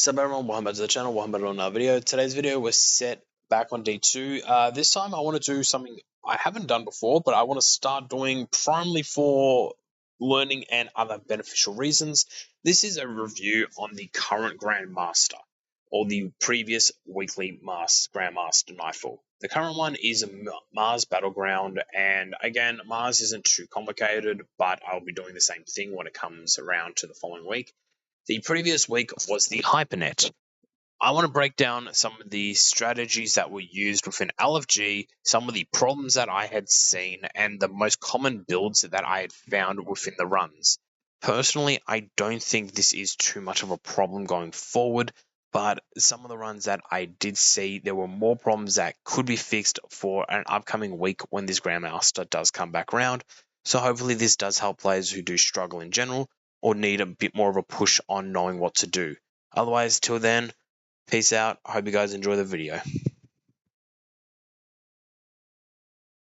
Sup everyone, welcome back to the channel, welcome back to another video. Today's video was set back on D2. This time I want to do something I haven't done before, but I want to start doing primarily for learning and other beneficial reasons. This is a review on the current Grandmaster, or the previous weekly Grandmaster Nightfall. The current one is Mars Battleground, and again, Mars isn't too complicated, but I'll be doing the same thing when it comes around to the following week. The previous week was the Hypernet. I want to break down some of the strategies that were used within LFG, some of the problems that I had seen, and the most common builds that I had found within the runs. Personally, I don't think this is too much of a problem going forward, but some of the runs that I did see, there were more problems that could be fixed for an upcoming week when this Grandmaster does come back around. So hopefully this does help players who do struggle in general, or need a bit more of a push on knowing what to do. Otherwise, till then, peace out. I hope you guys enjoy the video.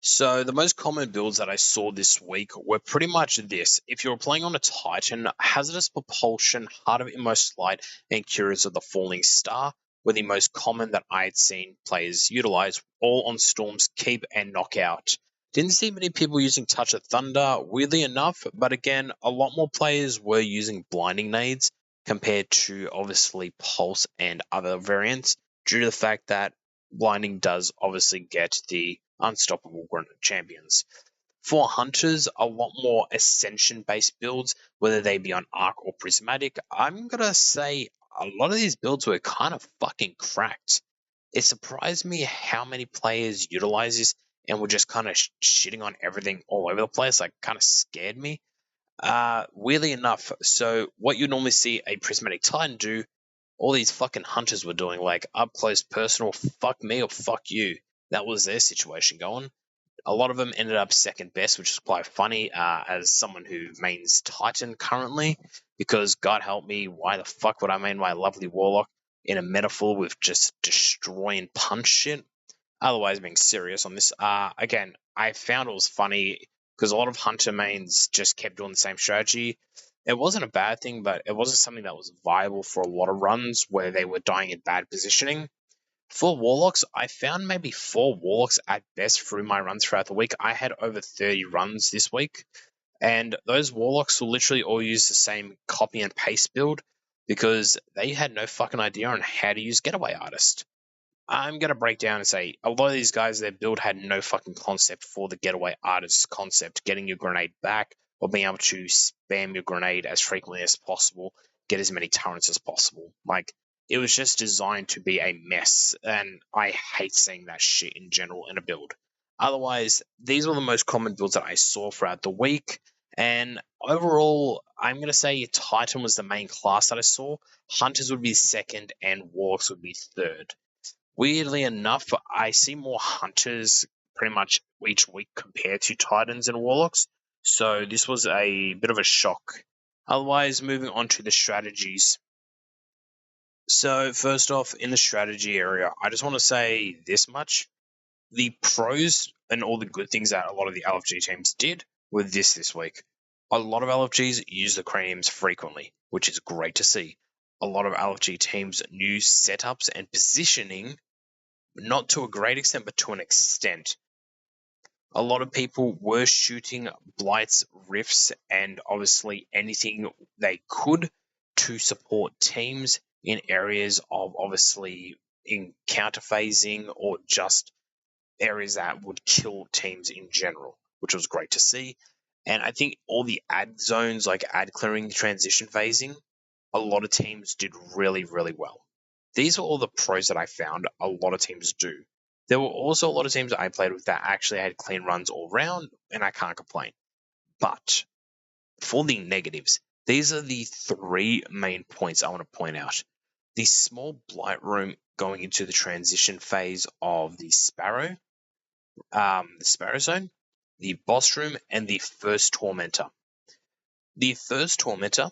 So the most common builds that I saw this week were pretty much this. If you're playing on a Titan, Hazardous Propulsion, Heart of Inmost Light, and Curious of the Falling Star were the most common that I had seen players utilize, all on Storm's Keep and Knockout. Didn't see many people using Touch of Thunder, weirdly enough, but again, a lot more players were using Blinding Nades compared to obviously Pulse and other variants, due to the fact that Blinding does obviously get the unstoppable champions. For Hunters, a lot more Ascension-based builds, whether they be on Arc or Prismatic. I'm going to say a lot of these builds were kind of fucking cracked. It surprised me how many players utilize this and were just kind of shitting on everything all over the place. Like, kind of scared me. Weirdly enough, so what you normally see a Prismatic Titan do, all these fucking Hunters were doing, like up close personal, fuck me or fuck you. That was their situation going. A lot of them ended up second best, which is quite funny as someone who mains Titan currently, because God help me, why the fuck would I main my lovely Warlock in a metaphor with just destroy and punch shit? Otherwise, being serious on this, again, I found it was funny because a lot of Hunter mains just kept doing the same strategy. It wasn't a bad thing, but it wasn't something that was viable for a lot of runs where they were dying in bad positioning. For Warlocks, I found maybe 4 Warlocks at best through my runs throughout the week. I had over 30 runs this week, and those Warlocks will literally all use the same copy and paste build because they had no fucking idea on how to use Getaway Artist. I'm going to break down and say a lot of these guys, their build had no fucking concept for the Getaway Artist concept, getting your grenade back or being able to spam your grenade as frequently as possible, get as many turrets as possible. Like, it was just designed to be a mess, and I hate seeing that shit in general in a build. Otherwise, these were the most common builds that I saw throughout the week, and overall, I'm going to say Titan was the main class that I saw, Hunters would be second, and Warlocks would be third. Weirdly enough, I see more Hunters pretty much each week compared to Titans and Warlocks, so this was a bit of a shock. Otherwise, moving on to the strategies. So first off, in the strategy area, I just want to say this much. The pros and all the good things that a lot of the LFG teams did were this week. A lot of LFGs use the craniums frequently, which is great to see. A lot of LFG teams knew setups and positioning, not to a great extent, but to an extent. A lot of people were shooting blights, rifts, and obviously anything they could to support teams in areas of obviously in counterphasing or just areas that would kill teams in general, which was great to see. And I think all the ad zones, like ad clearing, transition phasing, a lot of teams did really, really well. These were all the pros that I found a lot of teams do. There were also a lot of teams that I played with that actually had clean runs all round, and I can't complain. But for the negatives, these are the 3 main points I want to point out. The small blight room going into the transition phase of the Sparrow Zone, the boss room, and the first Tormentor. The first Tormentor,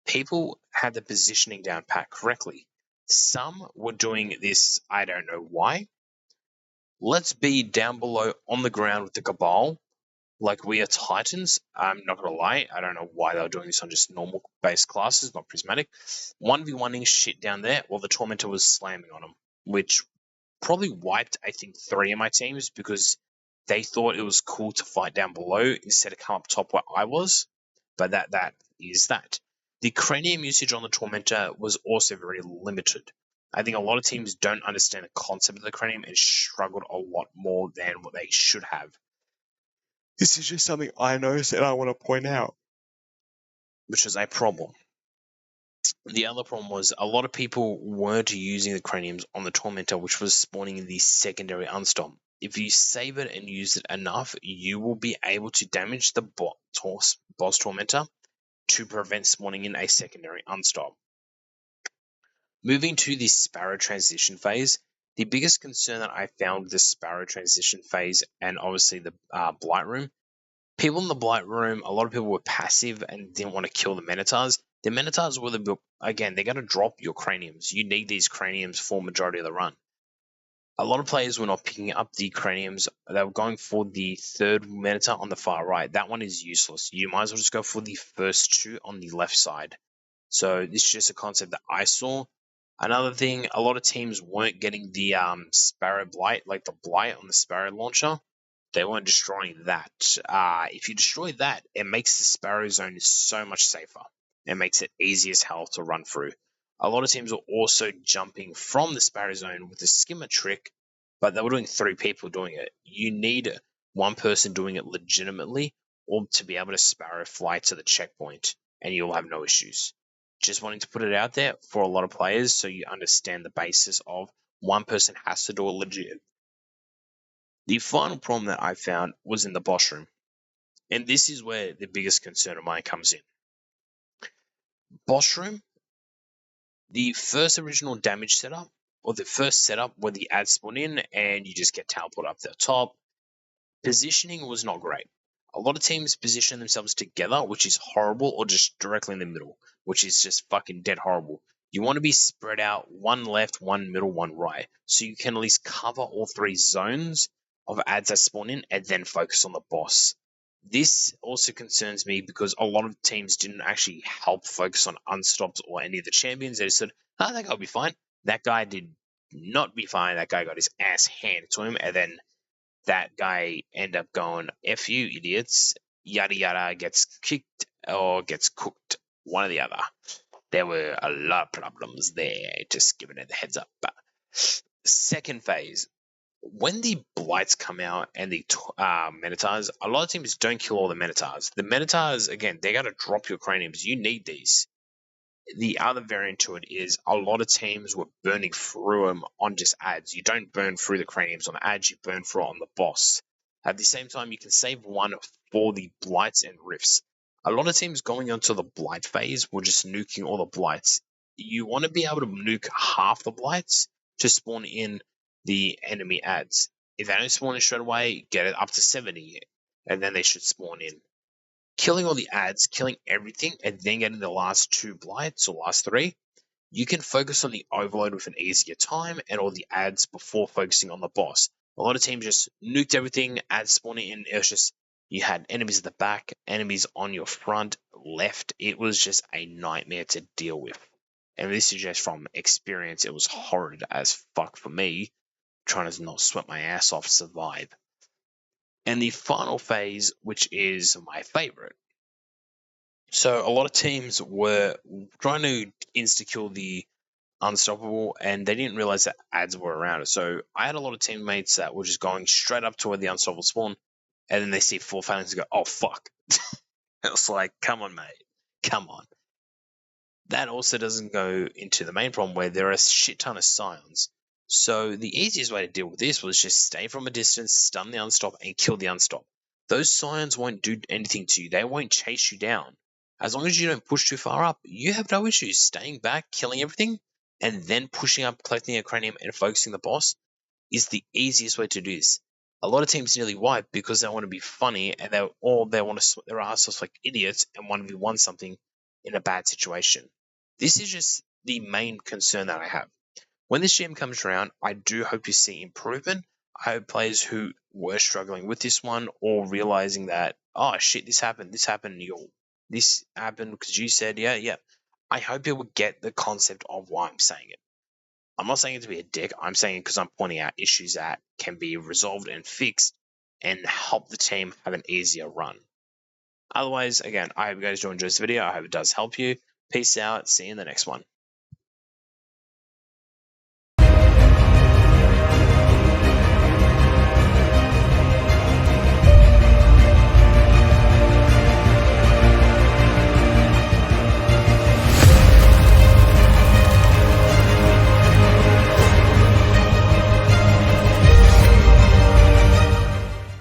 people had the positioning down pat correctly. Some were doing this, I don't know why. Let's be down below on the ground with the Cabal. Like we are Titans. I'm not gonna lie, I don't know why they were doing this on just normal base classes, not prismatic. 1v1ing shit down there while the Tormentor was slamming on them, which probably wiped, I think, 3 of my teams because they thought it was cool to fight down below instead of come up top where I was. But that is that. The cranium usage on the Tormentor was also very limited. I think a lot of teams don't understand the concept of the cranium and struggled a lot more than what they should have. This is just something I noticed and I want to point out, which is a problem. The other problem was a lot of people weren't using the craniums on the Tormentor, which was spawning in the secondary unstop. If you save it and use it enough, you will be able to damage the boss Tormentor to prevent spawning in a secondary unstop. Moving to the Sparrow transition phase, the biggest concern that I found with the Sparrow transition phase and obviously the Blight Room, people in the Blight Room, a lot of people were passive and didn't want to kill the Minotaurs. The Minotaurs were again, they're going to drop your craniums. You need these craniums for majority of the run. A lot of players were not picking up the craniums. They were going for the third Minotaur on the far right. That one is useless. You might as well just go for the first 2 on the left side. So this is just a concept that I saw. Another thing, a lot of teams weren't getting the Sparrow Blight, like the Blight on the Sparrow launcher. They weren't destroying that. If you destroy that, it makes the Sparrow zone so much safer. It makes it easy as hell to run through. A lot of teams were also jumping from the Sparrow zone with the skimmer trick, but they were doing 3 people doing it. You need one person doing it legitimately or to be able to Sparrow fly to the checkpoint, and you'll have no issues. Just wanting to put it out there for a lot of players so you understand the basis of one person has to do it legit. The final problem that I found was in the boss room. And this is where the biggest concern of mine comes in. Boss room, the first original damage setup, or the first setup where the ads spawn in and you just get teleported up to the top, positioning was not great. A lot of teams position themselves together, which is horrible, or just directly in the middle, which is just fucking dead horrible. You want to be spread out, one left, one middle, one right, so you can at least cover all 3 zones of ads that spawn in and then focus on the boss. This also concerns me because a lot of teams didn't actually help focus on unstops or any of the champions. They just said, oh, that guy will be fine. That guy did not be fine. That guy got his ass handed to him, and then that guy end up going, F you, idiots, yada yada, gets kicked or gets cooked, one or the other. There were a lot of problems there, just giving it a heads up. Second phase, when the Blights come out and the Minotaurs, a lot of teams don't kill all the Minotaurs. The Minotaurs, again, they got to drop your craniums. You need these. The other variant to it is a lot of teams were burning through them on just ads. You don't burn through the craniums on ads, you burn through it on the boss. At the same time, you can save one for the Blights and Rifts. A lot of teams going onto the Blight phase were just nuking all the Blights. You want to be able to nuke half the Blights to spawn in the enemy ads. If they don't spawn in straight away, get it up to 70, and then they should spawn in. Killing all the ads, killing everything, and then getting the last 2 Blights or last 3, you can focus on the overload with an easier time and all the ads before focusing on the boss. A lot of teams just nuked everything, ads spawning in. It was just, you had enemies at the back, enemies on your front, left. It was just a nightmare to deal with. And this is just from experience. It was horrid as fuck for me, trying to not sweat my ass off, survive. And the final phase, which is my favorite. So a lot of teams were trying to insta-kill the unstoppable, and they didn't realize that ads were around it. So I had a lot of teammates that were just going straight up to where the unstoppable spawn, and then they see 4 phalanx and go, oh, fuck. It was like, come on, mate. Come on. That also doesn't go into the main problem where there are a shit ton of scions. So the easiest way to deal with this was just stay from a distance, stun the unstop, and kill the unstop. Those scions won't do anything to you. They won't chase you down. As long as you don't push too far up, you have no issues staying back, killing everything, and then pushing up, collecting a cranium, and focusing the boss is the easiest way to do this. A lot of teams nearly wipe because they want to be funny and they want to sweat their ass off like idiots and 1v1 something in a bad situation. This is just the main concern that I have. When this GM comes around, I do hope to see improvement. I hope players who were struggling with this one or realizing that, oh shit, this happened, this happened because you said, yeah. I hope you will get the concept of why I'm saying it. I'm not saying it to be a dick. I'm saying it because I'm pointing out issues that can be resolved and fixed and help the team have an easier run. Otherwise, again, I hope you guys do enjoy this video. I hope it does help you. Peace out. See you in the next one.